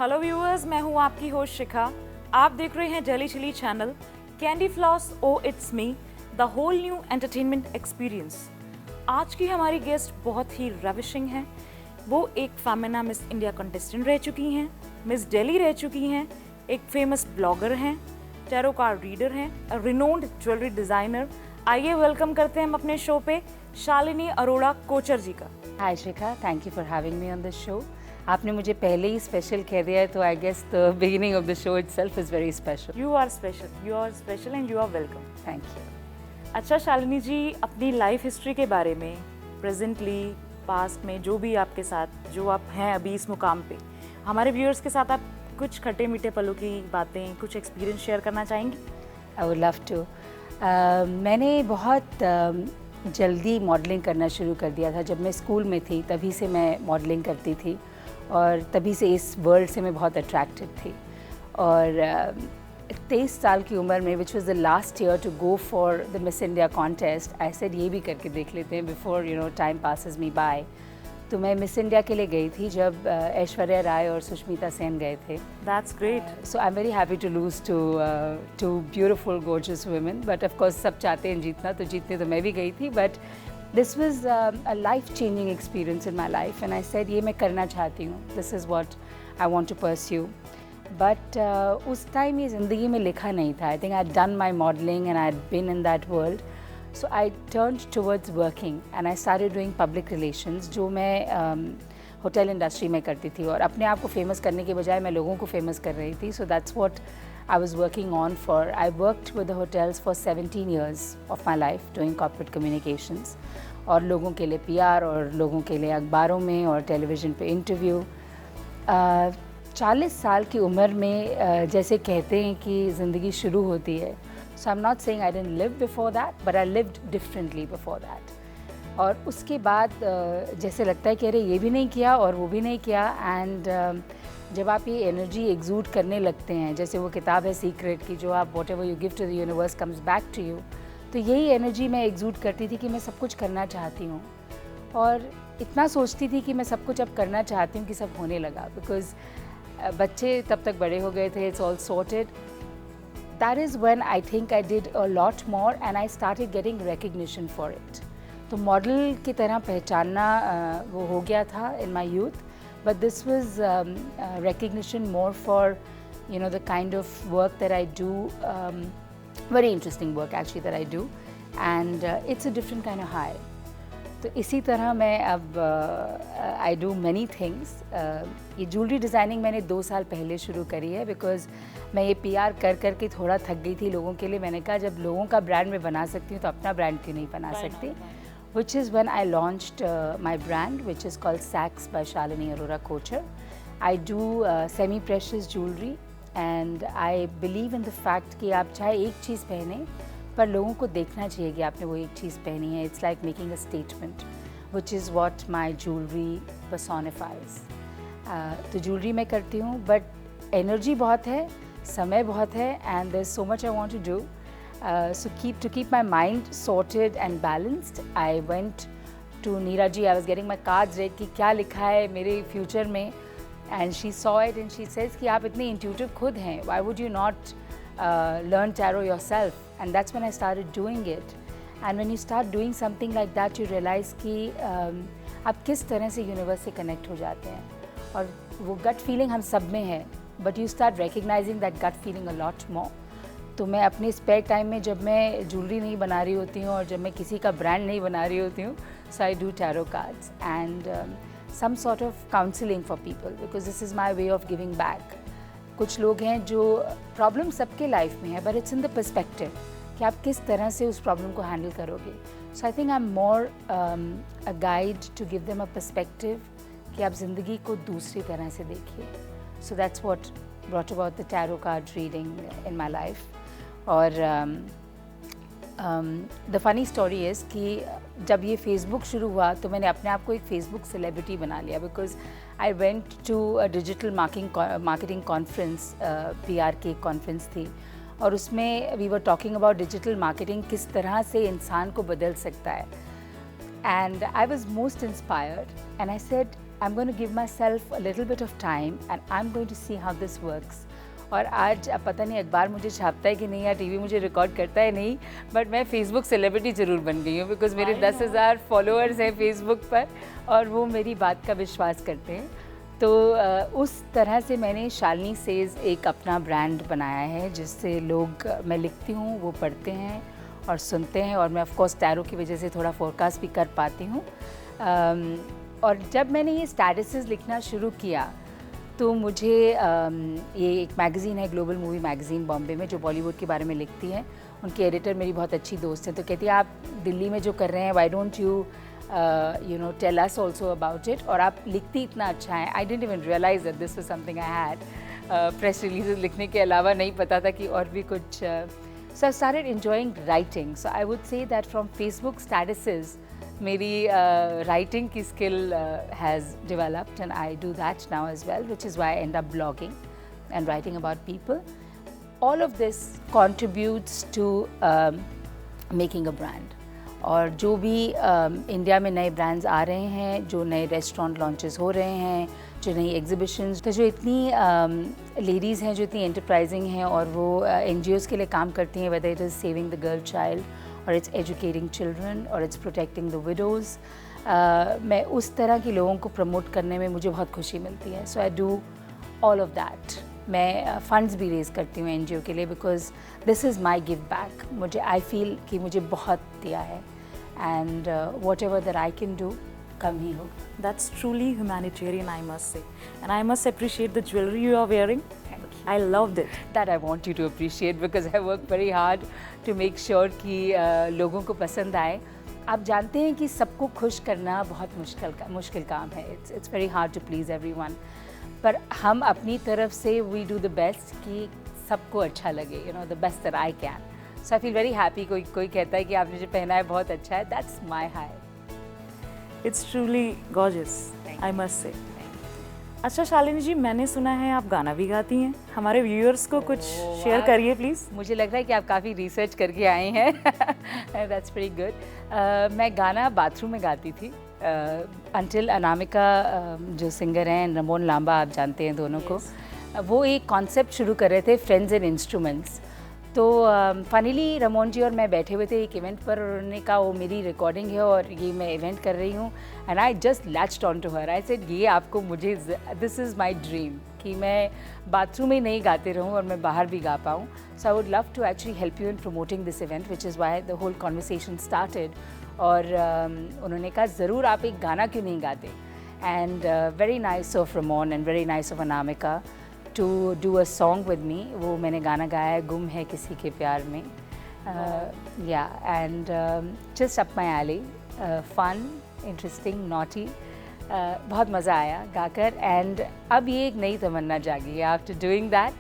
Hello viewers, मैं हूं आपकी होस्ट शिखा। आप देख रहे हैं Daily Chilly channel Candy Floss oh it's me the whole new entertainment experience. आज की हमारी गेस्ट बहुत ही रविशिंग हैं। वो एक फेमिना मिस इंडिया कंटेस्टेंट रह चुकी हैं, मिस दिल्ली रह चुकी हैं, एक फेमस ब्लॉगर हैं, टैरो कार्ड रीडर हैं, रिनोन्ड ज्वेलरी डिज़ाइनर। आइए वेलकम करते हैं हम अपने शो पे शालिनी अरोड़ा कोचर जी का। Hi Shikha, thank you for having me on this show. आपने मुझे पहले ही स्पेशल कह दिया है, तो I guess the beginning of the show itself is very special. You are special and you are welcome. Thank you. अच्छा शालिनी जी, अपनी लाइफ हिस्ट्री के बारे में, प्रेजेंटली पास्ट में जो भी आपके साथ जो आप हैं अभी इस मुकाम पे, हमारे व्यूअर्स के साथ आप कुछ खट्टे मीठे पलों की बातें, कुछ एक्सपीरियंस शेयर करना चाहेंगी? I would love to. मैंने बहुत जल्दी मॉडलिंग करना शुरू कर दिया था। जब मैं स्कूल में थी तभी से मैं मॉडलिंग करती थी और तभी से इस वर्ल्ड से मैं बहुत अट्रैक्टेड थी। और 23 साल की उम्र में, which was the last year to go for the Miss India contest, I said ये भी करके देख लेते हैं before time passes me by. तो मैं मिस इंडिया के लिए गई थी जब ऐश्वर्या राय और सुष्मिता सेन गए थे। That's great. So I am very happy to lose to beautiful gorgeous women, but of course सब चाहते हैं जीतना, तो जीतने तो मैं भी गई थी। But this was a life changing experience in my life and I said ये मैं करना चाहती हूँ, this is what I want to pursue. But उस टाइम ये ज़िंदगी में लिखा नहीं था। I think I done my modelling and I been in that world. So I turned towards working and I started doing public relations, जो मैं hotel industry में करती थी और अपने आप को फेमस करने के बजाय मैं लोगों को फेमस कर रही थी। So that's what I was working on for. I worked with the hotels for 17 years of my life doing corporate communications और लोगों के लिए PR और लोगों के लिए अखबारों में और टेलीविज़न पे इंटरव्यू। 40 साल की उम्र में जैसे कहते हैं कि ज़िंदगी शुरू होती है। So I'm not saying I didn't live before that, but I lived differently before that. और उसके बाद जैसे लगता है कि अरे ये भी नहीं किया और वो भी नहीं किया। एंड जब आप ये एनर्जी एग्जूड करने लगते हैं, जैसे वो किताब है सीक्रेट की, जो आप whatever you give to the universe comes back to you, तो यही एनर्जी मैं एग्जूड करती थी कि मैं सब कुछ करना चाहती हूँ और इतना सोचती थी कि मैं सब कुछ अब करना चाहती हूँ कि सब होने लगा। बिकॉज बच्चे तब तक बड़े हो गए थे, it's all sorted. That is when I think I did a lot more and I started getting recognition for it. तो मॉडल की तरह पहचानना वो हो गया था in my youth, but this was recognition more for the kind of work that I do, very interesting work actually that I do, and it's a different kind of high. तो इसी तरह मैं अब आई डू मैनी थिंग्स। ये jewellery designing मैंने 2 साल पहले शुरू करी है बिकॉज़ मैं ये PR कर कर के थोड़ा थक गई थी लोगों के लिए। मैंने कहा जब लोगों का ब्रांड मैं बना सकती हूँ तो अपना ब्रांड क्यों नहीं बना सकती, which is when I launched my brand which is called Saks by Shalini Arora Kochhar. I do semi precious jewellery and I believe in the fact कि आप चाहे एक चीज़ पहने पर लोगों को देखना चाहिए कि आपने वो एक चीज़ पहनी है। It's like making a statement which is what my jewellery personifies. तो ज्वेलरी मैं करती हूँ बट एनर्जी बहुत है, समय बहुत है and there is so much I want to do. So to keep my mind sorted and balanced, I went to Neera ji. I was getting my cards read कि क्या लिखा है मेरे फ्यूचर में, and she saw it and she says कि आप इतने intuitive खुद हैं, why would you not learn tarot yourself? And that's when I started doing it. And when you start doing something like that, you realize कि आप किस तरह से यूनिवर्स से कनेक्ट हो जाते हैं और वो गट फीलिंग हम सब में है, but you start recognising that gut feeling a lot more. तो मैं अपने स्पेयर टाइम में जब मैं ज्वेलरी नहीं बना रही होती हूँ और जब मैं किसी का ब्रांड नहीं बना रही होती हूँ, so I do tarot cards and some sort of counseling for people because this is my way of giving back. कुछ लोग हैं जो प्रॉब्लम सबके लाइफ में है but it's in the perspective कि आप किस तरह से उस प्रॉब्लम को हैंडल करोगे। So I think I am more a guide to give them a perspective कि आप ज़िंदगी को दूसरी तरह से देखिए। So that's what brought about the tarot card reading in my life. और द फनी स्टोरी इज़ कि जब ये फेसबुक शुरू हुआ तो मैंने अपने आप को एक फेसबुक सेलिब्रिटी बना लिया because I went to a digital marketing conference, PR की कॉन्फ्रेंस थी और उसमें we were talking about digital marketing किस तरह से इंसान को बदल सकता है। And I was most inspired and I said I'm going to give myself a little bit of time and I'm going to see how this works. और आज अब पता नहीं अखबार मुझे छापता है कि नहीं या टीवी मुझे रिकॉर्ड करता है नहीं, बट मैं फेसबुक सेलिब्रिटी ज़रूर बन गई हूँ बिकॉज मेरे 10,000 फॉलोअर्स हैं फेसबुक पर और वो मेरी बात का विश्वास करते हैं. तो उस तरह से मैंने शालिनी सेज एक अपना ब्रांड बनाया है जिससे लोग, मैं लिखती हूँ वो पढ़ते हैं और सुनते हैं, और मैं ऑफ कोर्स टैरो की वजह से थोड़ा फोरकास्ट भी कर पाती हूँ. और जब मैंने ये स्टैटसेस लिखना शुरू किया तो मुझे ये एक मैगज़ीन है, ग्लोबल मूवी मैगज़ीन बॉम्बे में, जो बॉलीवुड के बारे में लिखती है, उनकी एडिटर मेरी बहुत अच्छी दोस्त है. तो कहती है आप दिल्ली में जो कर रहे हैं, why don't you know tell us also about it, और आप लिखती इतना अच्छा है. I didn't even realise that this was something I had. Press releases लिखने के अलावा नहीं पता था कि और भी कुछ. So I started enjoying writing. So I would say that from Facebook statuses मेरी राइटिंग की skill has developed, and I do that now as well, which is why I end up blogging and writing about people. All of this contributes to making a brand. और जो भी India में नए brands आ रहे हैं, जो नए restaurant launches हो रहे हैं, जो नई एग्जीबिशंस, तो जो इतनी लेडीज़ हैं जो इतनी एंटरप्राइजिंग हैं और वो NGOs के लिए काम करती हैं, whether it is saving the girl child or it's educating children or it's protecting the widows, मैं उस तरह के लोगों को प्रमोट करने में मुझे बहुत खुशी मिलती है. So I do all of that. मैं फंड्स भी रेज़ करती हूँ NGO के लिए because this is my give back. मुझे आई फील कि मुझे बहुत दिया है, and whatever that I can do कम ही हो. That's truly humanitarian, I must say. And I must appreciate the jewelry you are wearing. I loved it. That I want you to appreciate because I work very hard to make sure कि लोगों को पसंद आए. आप जानते हैं कि सबको खुश करना बहुत मुश्किल काम है. It's very hard to please everyone. पर हम अपनी तरफ से we do the best कि सबको अच्छा लगे, you know, the best that I can. So I feel very happy. कोई कहता है कि आपने जो पहना है बहुत अच्छा है. That's my high. It's truly gorgeous, I must say. अच्छा शालिनी जी, मैंने सुना है आप गाना भी गाती हैं. हमारे व्यूअर्स को कुछ शेयर करिए प्लीज़. मुझे लग रहा है कि आप काफ़ी रिसर्च करके आए हैं. That's very good. मैं गाना बाथरूम में गाती थी अंटिल अनामिका जो सिंगर हैं, रमोन लांबा, आप जानते हैं दोनों को, वो एक कॉन्सेप्ट शुरू कर रहे थे, फ्रेंड्स एंड इंस्ट्रूमेंट्स. तो फाइनली रमोन जी और मैं बैठे हुए थे एक इवेंट पर, और उन्होंने कहा वो मेरी रिकॉर्डिंग है और ये मैं इवेंट कर रही हूँ. And I just latched on to her. I said ये आपको, मुझे दिस इज़ माई ड्रीम कि मैं बाथरूम में नहीं गाते रहूँ और मैं बाहर भी गा पाऊँ. So I would love to actually help you in promoting this event, which is why the whole conversation started. और उन्होंने कहा ज़रूर आप एक गाना क्यों नहीं गाते. And very nice of रमोन and very nice of Anamika to do a song with me. वो मैंने गाना गाया है, गुम है किसी के प्यार में. Yeah, and just up my alley. Fun, interesting, naughty. बहुत मज़ा आया गाकर. एंड अब ये एक नई तमन्ना जागी है आफ्टर डूइंग दैट.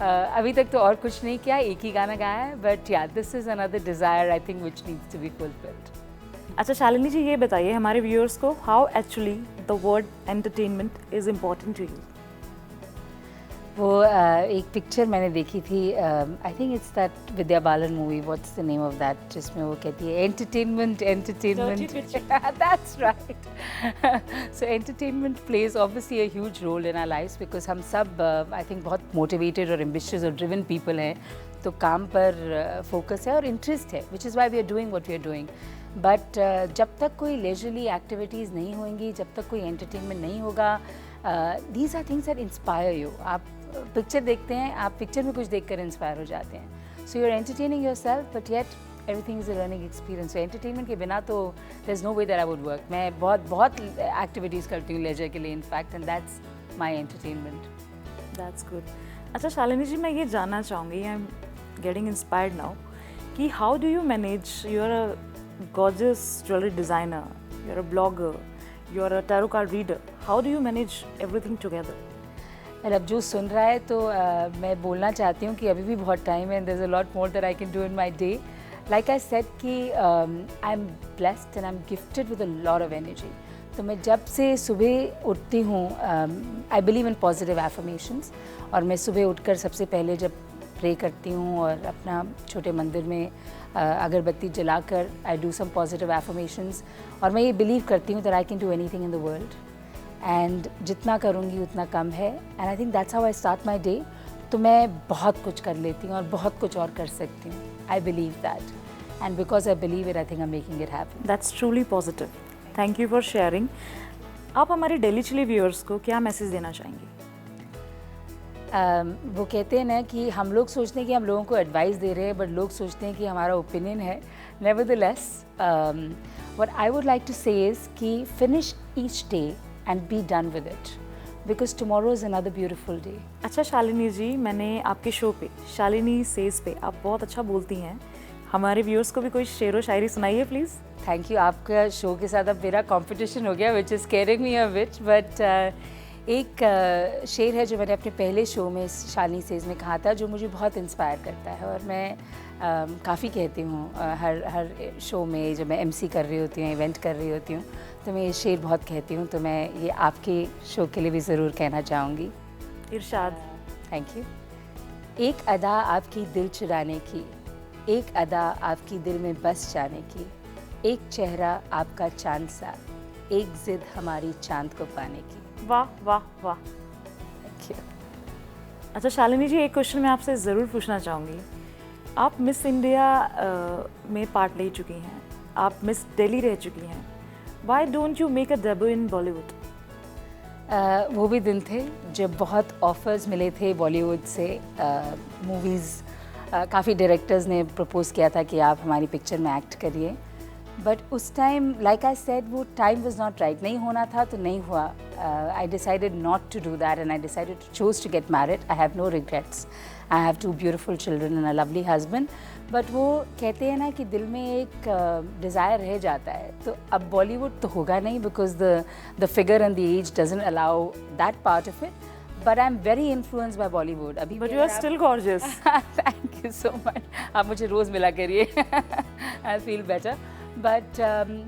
अभी तक तो और कुछ नहीं किया, एक ही गाना गाया है, but yeah this is another desire I think which needs to be fulfilled. अच्छा शालिनी जी, ये बताइए हमारे व्यूअर्स को, how actually the word entertainment is important to you. वो एक पिक्चर मैंने देखी थी, I think it's that Vidya Balan movie, what's the name of that, जिसमें वो कहती है entertainment. That's right. So entertainment plays obviously a huge role in our lifes because हम सब आई थिंक बहुत मोटिवेटेड और एम्बिशियस और ड्रिवन पीपल हैं. तो काम पर फोकस है और इंटरेस्ट है, which is why we are doing what we are doing. But जब तक कोई लेजरली एक्टिविटीज़ नहीं होंगी, जब तक कोई एंटरटेनमेंट नहीं होगा, these are things that inspire you. आप पिक्चर देखते हैं, आप पिक्चर में कुछ देखकर इंस्पायर हो जाते हैं. So you are entertaining yourself, but yet everything is a learning experience. So entertainment के बिना तो there is no way that I would work. मैं बहुत एक्टिविटीज़ करती हूँ लेजर के लिए in fact, and that's my entertainment. That's good. अच्छा शालिनी जी, मैं ये जानना चाहूँगी, I am getting inspired now, कि how do you manage, you are a gorgeous jewelry designer, you're a blogger, you're a tarot card reader. How do you manage everything together? अब जो सुन रहा है तो मैं बोलना चाहती हूँ कि अभी भी बहुत टाइम है, and there's a lot more that I can do in my day. Like I said कि I'm blessed and I'm gifted with a lot of energy. तो मैं जब से सुबह उठती हूँ, I believe in positive affirmations, और मैं सुबह उठकर सबसे पहले जब प्रे करती हूँ और अपना छोटे मंदिर में अगरबत्ती जलाकर I do some positive affirmations. और मैं ये बिलीव करती हूँ that I can do anything in the world, and जितना करूँगी उतना कम है, and I think that's how I start my day. तो मैं बहुत कुछ कर लेती हूँ और बहुत कुछ और कर सकती हूँ. I believe that, and because I believe it I think I am making it happen. That's truly positive. Thank you for sharing. आप हमारे डेली चिली व्यूअर्स को क्या मैसेज देना चाहेंगे? वो कहते हैं ना कि हम लोग सोचते हैं कि हम लोगों को एडवाइस दे रहे हैं, बट लोग सोचते हैं कि हमारा ओपिनियन है. Nevertheless, what I would like to say is कि finish each day and be done with it, because tomorrow is another beautiful day. अच्छा शालिनी जी, मैंने आपके शो पे शालिनी सेज पे आप बहुत अच्छा बोलती हैं. हमारे व्यूअर्स को भी कोई शेर व शायरी सुनाइए प्लीज़. Thank you. आपका शो के साथ अब मेरा कंपटीशन हो गया, which is squaring me a bit, but एक शेर है जो मैंने अपने पहले शो में शालिनी सेज में कहा था, जो मुझे बहुत इंस्पायर करता है. और मैं काफ़ी कहती हूँ हर शो में, जब मैं एमसी कर रही होती हूँ, इवेंट कर रही होती हूँ, तो मैं ये शेर बहुत कहती हूँ. तो मैं ये आपके शो के लिए भी ज़रूर कहना चाहूँगी. इरशाद. Thank you. एक अदा आपकी दिल चुराने की, एक अदा आपकी दिल में बस जाने की, एक चेहरा आपका चांद सा, एक जिद हमारी चांद को पाने की. वाह वाह वाह. Thank you. अच्छा शालिनी जी, एक क्वेश्चन मैं आपसे ज़रूर पूछना चाहूँगी. आप मिस इंडिया में पार्ट ले चुकी हैं, आप मिस दिल्ली रह चुकी हैं. Why don't you make a debut in Bollywood? वो भी दिन थे जब बहुत ऑफ़र्स मिले थे बॉलीवुड से. मूवीज़ काफ़ी डायरेक्टर्स ने प्रपोज़ किया था कि आप हमारी पिक्चर में एक्ट करिए, बट उस टाइम लाइक आई सेड वो टाइम वाज नॉट राइट. नहीं होना था तो नहीं हुआ. I decided not to do that and I decided to choose to get married. I have no regrets. I have 2 beautiful children and a lovely husband. But वो कहते हैं ना कि दिल में एक डिज़ायर रह जाता है. तो अब बॉलीवुड तो होगा नहीं, because the figure and the age doesn't allow that part of it. But I am very influenced by Bollywood. अभी but you are still gorgeous. Thank you so much. आप मुझे रोज़ मिला करिए. I feel better. बट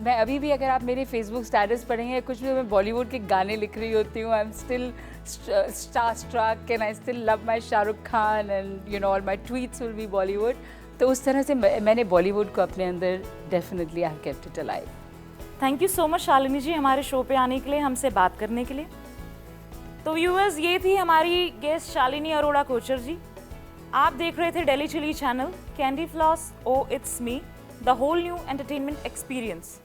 मैं अभी भी, अगर आप मेरे फेसबुक स्टेटस पढ़ेंगे कुछ भी, मैं बॉलीवुड के गाने लिख रही होती हूँ. I am still star struck and I still love my Shahrukh Khan and you know all my tweets will be Bollywood. तो उस तरह से मैंने बॉलीवुड को अपने अंदर definitely I have kept it alive. Thank you so much Shalini ji हमारे शो पे आने के लिए, हमसे बात करने के लिए. तो व्यूअर्स, ये थी हमारी गेस्ट शालिनी अरोड़ा कोचर जी. आप देख रहे थे Daily Chilly channel, Candy Floss oh it's me, the whole new entertainment experience.